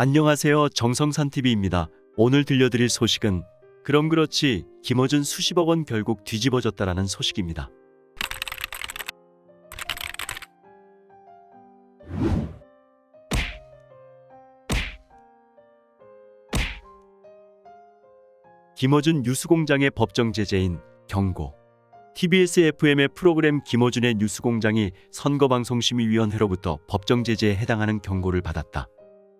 안녕하세요. 정성산TV입니다. 오늘 들려드릴 소식은 그럼 그렇지 김어준 수십억 원 결국 뒤집어졌다라는 소식입니다. 김어준 뉴스공장의 법정 제재인 경고. TBS FM의 프로그램 김어준의 뉴스공장이 선거방송심의위원회로부터 법정 제재에 해당하는 경고를 받았다.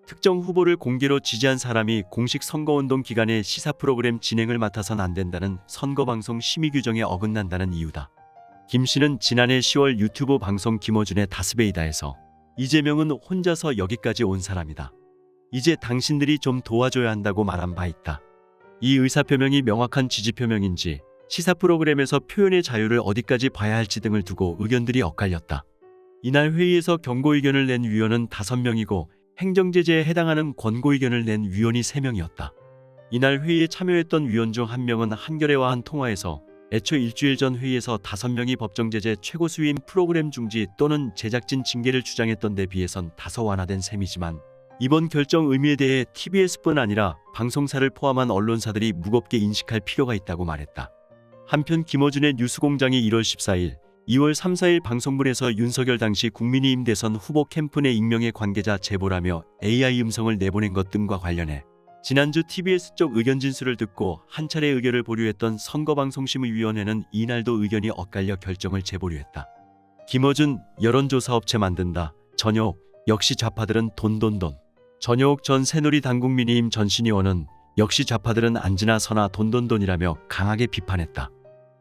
특정 후보를 공개로 지지한 사람이 공식 선거운동 기간에 시사 프로그램 진행을 맡아선 안 된다는 선거방송 심의 규정에 어긋난다는 이유다. 김 씨는 지난해 10월 유튜브 방송 김어준의 다스베이다에서 이재명은 혼자서 여기까지 온 사람이다. 이제 당신들이 좀 도와줘야 한다고 말한 바 있다. 이 의사표명이 명확한 지지표명인지 시사 프로그램에서 표현의 자유를 어디까지 봐야 할지 등을 두고 의견들이 엇갈렸다. 이날 회의에서 경고 의견을 낸 위원은 5명이고 행정제재에 해당하는 권고 의견을 낸 위원이 3명이었다. 이날 회의에 참여했던 위원 중 1명은 한겨레와 한 통화에서 애초 일주일 전 회의에서 5명이 법정제재 최고 수위인 프로그램 중지 또는 제작진 징계를 주장했던 데 비해선 다소 완화된 셈이지만 이번 결정 의미에 대해 TBS뿐 아니라 방송사를 포함한 언론사들이 무겁게 인식할 필요가 있다고 말했다. 한편 김어준의 뉴스공장이 1월 14일, 2월 3, 4일 방송분에서 윤석열 당시 국민의힘 대선 후보 캠프 내 익명의 관계자 제보라며 AI 음성을 내보낸 것 등과 관련해 지난주 TBS 쪽 의견 진술을 듣고 한 차례 의견을 보류했던 선거방송심의위원회는 이날도 의견이 엇갈려 결정을 재보류했다. 김어준 여론조사업체 만든다. 전효옥 역시 좌파들은 돈돈돈. 전효옥 전 새누리당 국민의힘 전신 의원은 역시 좌파들은 안지나 서나 돈돈돈이라며 강하게 비판했다.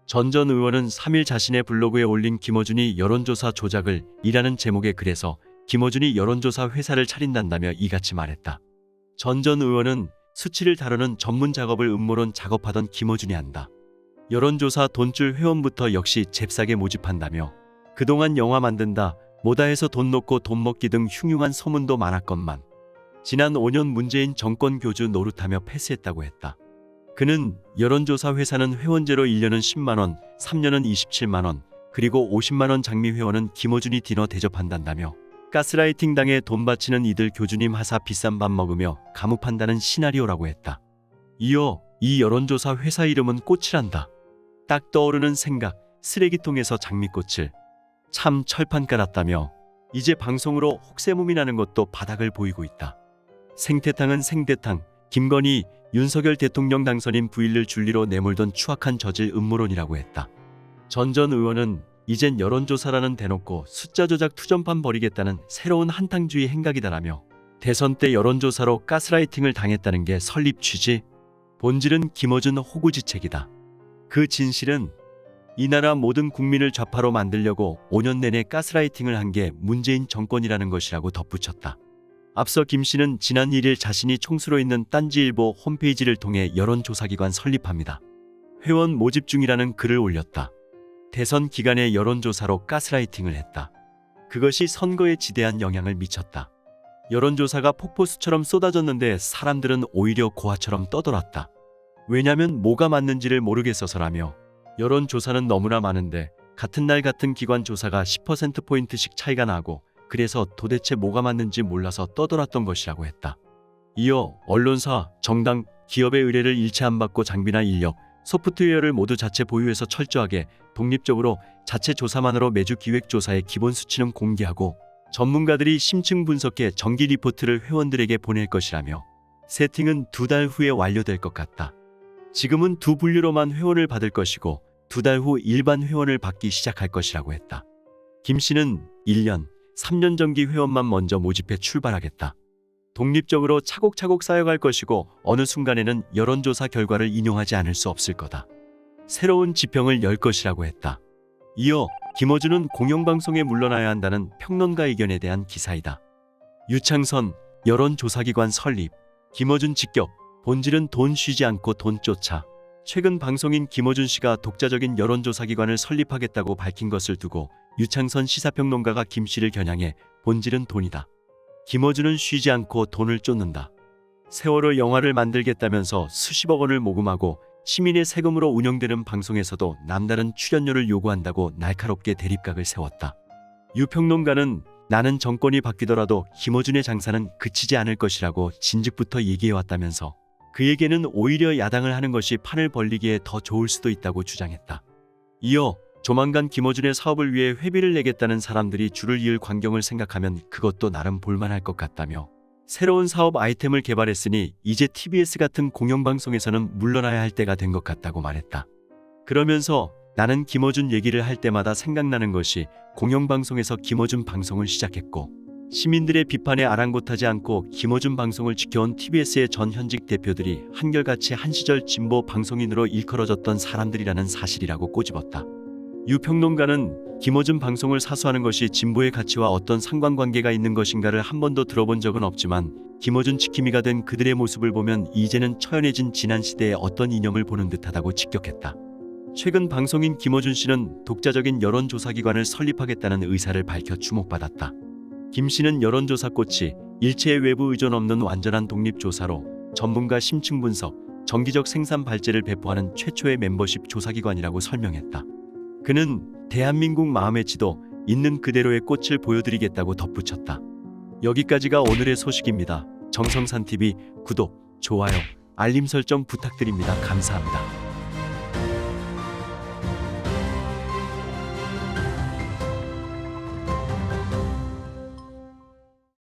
전 의원은 3일 자신의 블로그에 올린 김어준이 여론조사 조작을 이라는 제목의 글에서 김어준이 여론조사 회사를 차린단다며 이같이 말했다. 전 의원은 수치를 다루는 전문 작업을 음모론 작업하던 김어준이 한다. 여론조사 돈줄 회원부터 역시 잽싸게 모집한다며 그동안 영화 만든다, 뭐다 해서 돈 놓고 돈 먹기 등 흉흉한 소문도 많았건만 지난 5년 문재인 정권 교주 노릇하며 패스했다고 했다. 그는 여론조사 회사는 회원제로 1년은 10만원, 3년은 27만원, 그리고 50만원 장미 회원은 김어준이 디너 대접한단다며 가스라이팅 당해 돈 바치는 이들 교주님 하사 비싼 밥 먹으며 감옥한다는 시나리오라고 했다. 이어 이 여론조사 회사 이름은 꽃이란다. 딱 떠오르는 생각, 쓰레기통에서 장미꽃을 참 철판 깔았다며 이제 방송으로 혹세무미 나는 것도 바닥을 보이고 있다. 생태탕은 생대탕, 김건희, 윤석열 대통령 당선인 부인을 줄리로 내몰던 추악한 저질 음모론이라고 했다. 전 의원은 이젠 여론조사라는 대놓고 숫자 조작 투전판 벌이겠다는 새로운 한탕주의 행각이다라며 대선 때 여론조사로 가스라이팅을 당했다는 게 설립 취지, 본질은 김어준 호구지책이다. 그 진실은 이 나라 모든 국민을 좌파로 만들려고 5년 내내 가스라이팅을 한 게 문재인 정권이라는 것이라고 덧붙였다. 앞서 김 씨는 지난 1일 자신이 총수로 있는 딴지일보 홈페이지를 통해 여론조사기관 설립합니다. 회원 모집 중이라는 글을 올렸다. 대선 기간에 여론조사로 가스라이팅을 했다. 그것이 선거에 지대한 영향을 미쳤다. 여론조사가 폭포수처럼 쏟아졌는데 사람들은 오히려 고아처럼 떠돌았다. 왜냐면 뭐가 맞는지를 모르겠어서라며 여론조사는 너무나 많은데 같은 날 같은 기관 조사가 10%포인트씩 차이가 나고 그래서 도대체 뭐가 맞는지 몰라서 떠돌았던 것이라고 했다. 이어 언론사, 정당, 기업의 의뢰를 일체 안 받고 장비나 인력, 소프트웨어를 모두 자체 보유해서 철저하게 독립적으로 자체 조사만으로 매주 기획조사의 기본 수치는 공개하고 전문가들이 심층 분석해 정기 리포트를 회원들에게 보낼 것이라며 세팅은 2달 후에 완료될 것 같다. 지금은 2분류로만 회원을 받을 것이고 2달 후 일반 회원을 받기 시작할 것이라고 했다. 김 씨는 1년, 3년 정기 회원만 먼저 모집해 출발하겠다. 독립적으로 차곡차곡 쌓여갈 것이고 어느 순간에는 여론조사 결과를 인용하지 않을 수 없을 거다. 새로운 지평을 열 것이라고 했다. 이어 김어준은 공영방송에 물러나야 한다는 평론가 의견에 대한 기사이다. 유창선, 여론조사기관 설립, 김어준 직격, 본질은 돈 쉬지 않고 돈 쫓아. 최근 방송인 김어준 씨가 독자적인 여론조사기관을 설립하겠다고 밝힌 것을 두고 유창선 시사평론가가 김 씨를 겨냥해 본질은 돈이다. 김어준은 쉬지 않고 돈을 쫓는다. 세월호 영화를 만들겠다면서 수십억 원을 모금하고 시민의 세금으로 운영되는 방송에서도 남다른 출연료를 요구한다고 날카롭게 대립각을 세웠다. 유 평론가는 나는 정권이 바뀌더라도 김어준의 장사는 그치지 않을 것이라고 진즉부터 얘기해왔다면서 그에게는 오히려 야당을 하는 것이 판을 벌리기에 더 좋을 수도 있다고 주장했다. 이어 조만간 김어준의 사업을 위해 회비를 내겠다는 사람들이 줄을 이을 광경을 생각하면 그것도 나름 볼만할 것 같다며 새로운 사업 아이템을 개발했으니 이제 TBS 같은 공영방송에서는 물러나야 할 때가 된 것 같다고 말했다. 그러면서 나는 김어준 얘기를 할 때마다 생각나는 것이 공영방송에서 김어준 방송을 시작했고 시민들의 비판에 아랑곳하지 않고 김어준 방송을 지켜온 TBS의 전 현직 대표들이 한결같이 한 시절 진보 방송인으로 일컬어졌던 사람들이라는 사실이라고 꼬집었다. 유 평론가는 김어준 방송을 사수하는 것이 진보의 가치와 어떤 상관관계가 있는 것인가를 한 번도 들어본 적은 없지만 김어준 지킴이가 된 그들의 모습을 보면 이제는 처연해진 지난 시대의 어떤 이념을 보는 듯하다고 직격했다. 최근 방송인 김어준 씨는 독자적인 여론조사기관을 설립하겠다는 의사를 밝혀 주목받았다. 김 씨는 여론조사꽃이 일체의 외부 의존 없는 완전한 독립조사로 전문가 심층 분석, 정기적 생산 발제를 배포하는 최초의 멤버십 조사기관이라고 설명했다. 그는 대한민국 마음의 지도 있는 그대로의 꽃을 보여드리겠다고 덧붙였다. 여기까지가 오늘의 소식입니다. 정성산TV 구독, 좋아요, 알림 설정 부탁드립니다. 감사합니다.